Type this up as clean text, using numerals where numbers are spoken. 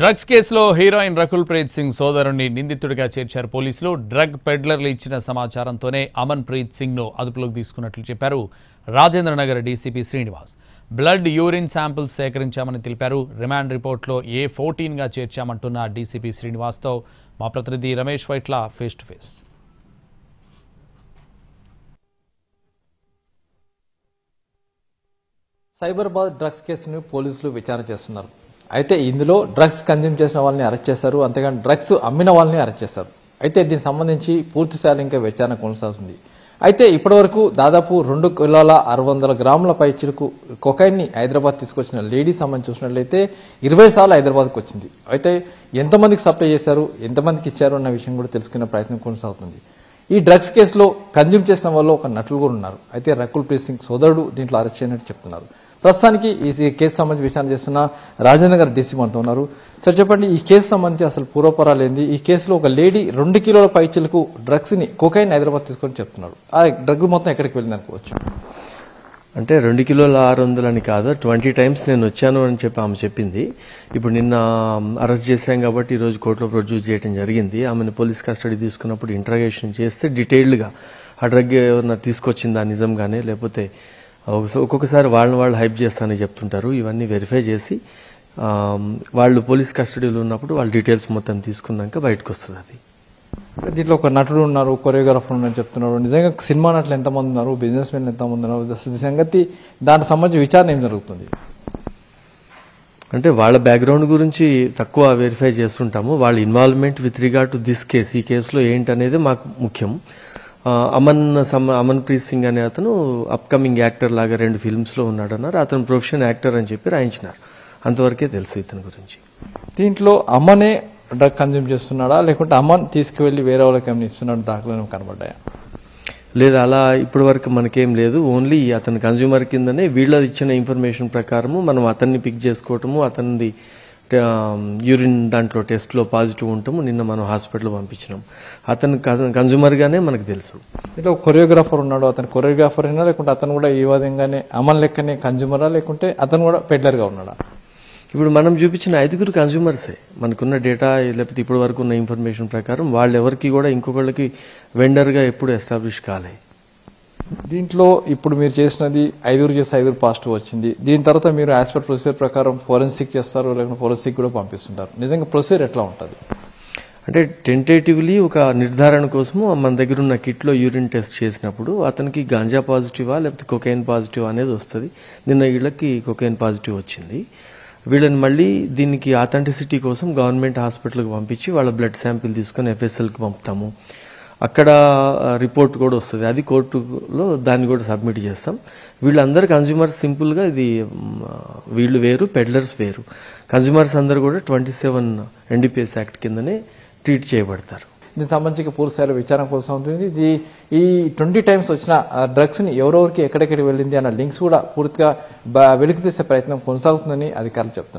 Drugs కేసులో heroine Rakul Preet Singh సోదరుణ్ణి నిందితుడిగా చేర్చారు పోలీసులు. డ్రగ్ పెడ్లర్లు ఇచ్చిన సమాచారంతోనే అమన్ ప్రీత్ సింగ్ ను అదుపులోకి తీసుకున్నట్లు చెప్పారు Rajendranagar DCP Srinivas. Blood urine samples సేకరించామని తెలిపారు. రిమాండ్ రిపోర్ట్లో A14 గా చేర్చామంటున్న డీసీపీ శ్రీనివాస్తో మా ప్రతినిధి Ramesh Vaitla face to face. Cyberabad drugs కేసును పోలీసులు విచారణ చేస్తున్నారు. అయితే ఇందులో డ్రగ్స్ కన్జ్యూమ్ చేసిన వాళ్ళని అరెస్ట్ చేశారు, అంతేగాని డ్రగ్స్ అమ్మిన వాళ్ళని అరెస్ట్ చేశారు. అయితే దీనికి సంబంధించి పూర్తి స్థాయిలో ఇంకా విచారణ కొనసాగుతుంది. అయితే ఇప్పటివరకు దాదాపు 2,600 గ్రాముల పైచిలకు కొకైన్ ని హైదరాబాద్ తీసుకొచ్చిన లేడీ సంబంధించి చూసినట్లయితే 20 సార్లు హైదరాబాద్కు వచ్చింది. అయితే ఎంతమందికి సప్లై చేశారు, ఎంతమందికి ఇచ్చారు అన్న విషయం కూడా తెలుసుకునే ప్రయత్నం కొనసాగుతుంది. ఈ డ్రగ్స్ కేసులో కన్జ్యూమ్ చేసిన వాళ్ళు ఒక నటులు కూడా ఉన్నారు. అయితే రకుల్ ప్రీత్ సింగ్ సోదరుడు దీంట్లో అరెస్ట్ చేయనట్టు చెప్తున్నారు. ప్రస్తుతానికి ఈ కేసు సంబంధించి విచారణ చేస్తున్న రాజేంద్రనగర్ డీసీ మనతో ఉన్నారు. సార్ చెప్పండి, ఈ కేసు సంబంధించి అసలు పూర్వపరాలు ఏంది? ఈ కేసులో ఒక లేడీ 2 కిలోల పైచిలకు డ్రగ్స్ ని కొకైన్ హైదరాబాద్ తీసుకొని చెప్తున్నారు. ఆ డ్రగ్ మొత్తం ఎక్కడికి వెళ్ళింది అనుకోవచ్చు? అంటే 2,600 అని కాదు, 20 టైమ్స్ నేను వచ్చాను అని చెప్పి ఆమె చెప్పింది. ఇప్పుడు నిన్న అరెస్ట్ చేశాం కాబట్టి ఈ రోజు కోర్టులో ప్రొడ్యూస్ చేయడం జరిగింది. ఆమెను పోలీస్ కస్టడీ తీసుకున్నప్పుడు ఇంట్రాగేషన్ చేస్తే డీటెయిల్డ్గా ఆ డ్రగ్ ఎవరన్నా తీసుకొచ్చిందా నిజంగానే, లేకపోతే ఒక్కొక్కసారి వాళ్ళు హైప్ చేస్తానని చెప్తుంటారు. ఇవన్నీ వెరిఫై చేసి వాళ్ళు పోలీస్ కస్టడీలో ఉన్నప్పుడు వాళ్ళ డీటెయిల్స్ మొత్తం తీసుకున్నాక బయటకు వస్తుంది. అది దీంట్లో ఒక నటుడు ఉన్నారు, కొరియోగ్రాఫర్ ఉన్నారని చెప్తున్నారు. నిజంగా సినిమా నటులు ఎంతమంది ఉన్నారు, బిజినెస్ మెన్ ఎంతమంది ఉన్నారు, సంగతి దానికి సంబంధించి విచారణ ఏం జరుగుతుంది? అంటే వాళ్ళ బ్యాక్గ్రౌండ్ గురించి తక్కువ వెరిఫై చేస్తుంటాము. వాళ్ళ involvement with regard to this case, ఈ కేసులో ఏంటనేది మాకు ముఖ్యం. అమన్ ప్రీత్ సింగ్ అనే అతను అప్కమింగ్ యాక్టర్ లాగా 2 ఫిల్మ్స్ లో ఉన్నాడన్నారు. అతను ప్రొఫెషన్ యాక్టర్ అని చెప్పి రాయించినారు. అంతవరకే తెలుసు ఇతని గురించి. దీంట్లో అమ్మనే డ్రగ్ కన్జ్యూమ్ చేస్తున్నాడా, లేకుంటే అమ్మన్ తీసుకువెళ్లి వేరే వాళ్ళకి ఏమైనా ఇస్తున్నాడు దాఖలు కనబడ్డాయా? లేదు, అలా ఇప్పటి వరకు మనకేం లేదు. ఓన్లీ అతని కన్జ్యూమర్ కిందనే వీళ్ళ ఇచ్చిన ఇన్ఫర్మేషన్ ప్రకారము మనం అతన్ని పిక్ చేసుకోవటము, అతనిది యూరిన్ దాంట్లో టెస్ట్లో పాజిటివ్ ఉంటాము. నిన్న మనం హాస్పిటల్ పంపించినాం. అతను కన్జ్యూమర్ గానే మనకు తెలుసు. ఇట్లా కొరియోగ్రాఫర్ ఉన్నాడు, అతను కొరియోగ్రాఫర్ అయినా లేకుంటే అతను కూడా ఈ విధంగానే అమన్ లెక్కనే కన్జ్యూమరా, లేకుంటే అతను కూడా పెడ్లర్ గా ఉన్నాడా? ఇప్పుడు మనం చూపించిన 5 కన్జ్యూమర్సే. మనకున్న డేటా లేకపోతే ఇప్పటి వరకు ఉన్న ఇన్ఫర్మేషన్ ప్రకారం వాళ్ళు ఎవరికి కూడా ఇంకొకళ్ళకి వెండర్ గా ఎప్పుడు ఎస్టాబ్లిష్ కాలే. దీంట్లో ఇప్పుడు మీరు చేసినది 5 చేస్తే 5 పాజిటివ్ వచ్చింది. దీని తర్వాత మీరు యాజ్ పర్ ప్రొసీజర్ ప్రకారం ఫోరెన్సిక్ చేస్తారు, లేకుంటే ఫోరెన్సిక్ కూడా పంపిస్తుంటారు. నిజంగా ప్రొసీజర్ ఎట్లా ఉంటుంది? అంటే టెంటేటివ్లీ ఒక నిర్ధారణ కోసము మన దగ్గర ఉన్న కిట్లో యూరిన్ టెస్ట్ చేసినప్పుడు అతనికి గాంజా పాజిటివా లేకపోతే కొకైన్ పాజిటివ్ అనేది వస్తుంది. నిన్న వీళ్ళకి కొకైన్ పాజిటివ్ వచ్చింది. వీళ్ళని మళ్ళీ దీనికి ఆథెంటిసిటీ కోసం గవర్నమెంట్ హాస్పిటల్కి పంపించి వాళ్ళ బ్లడ్ శాంపిల్ తీసుకొని FSLకి పంపుతాము. అక్కడ రిపోర్ట్ కూడా వస్తుంది. అది కోర్టులో దాన్ని కూడా సబ్మిట్ చేస్తాం. వీళ్ళందరూ కన్జ్యూమర్స్ సింపుల్గా ఇది వీళ్ళు వేరు, పెడ్లర్స్ వేరు. కన్జ్యూమర్స్ అందరూ కూడా 27 NDPS యాక్ట్ కిందనే ట్రీట్ చేయబడతారు. దీనికి సంబంధించి పూర్తి స్థాయిలో విచారణ కోసం ఉంటుంది. ఈ 20 టైమ్స్ వచ్చిన డ్రగ్స్ ని ఎవరెవరికి ఎక్కడెక్కడికి వెళ్ళింది అన్న లింక్స్ కూడా పూర్తిగా వెలికి తీసే ప్రయత్నం కొనసాగుతుందని అధికారులు చెప్తున్నారు.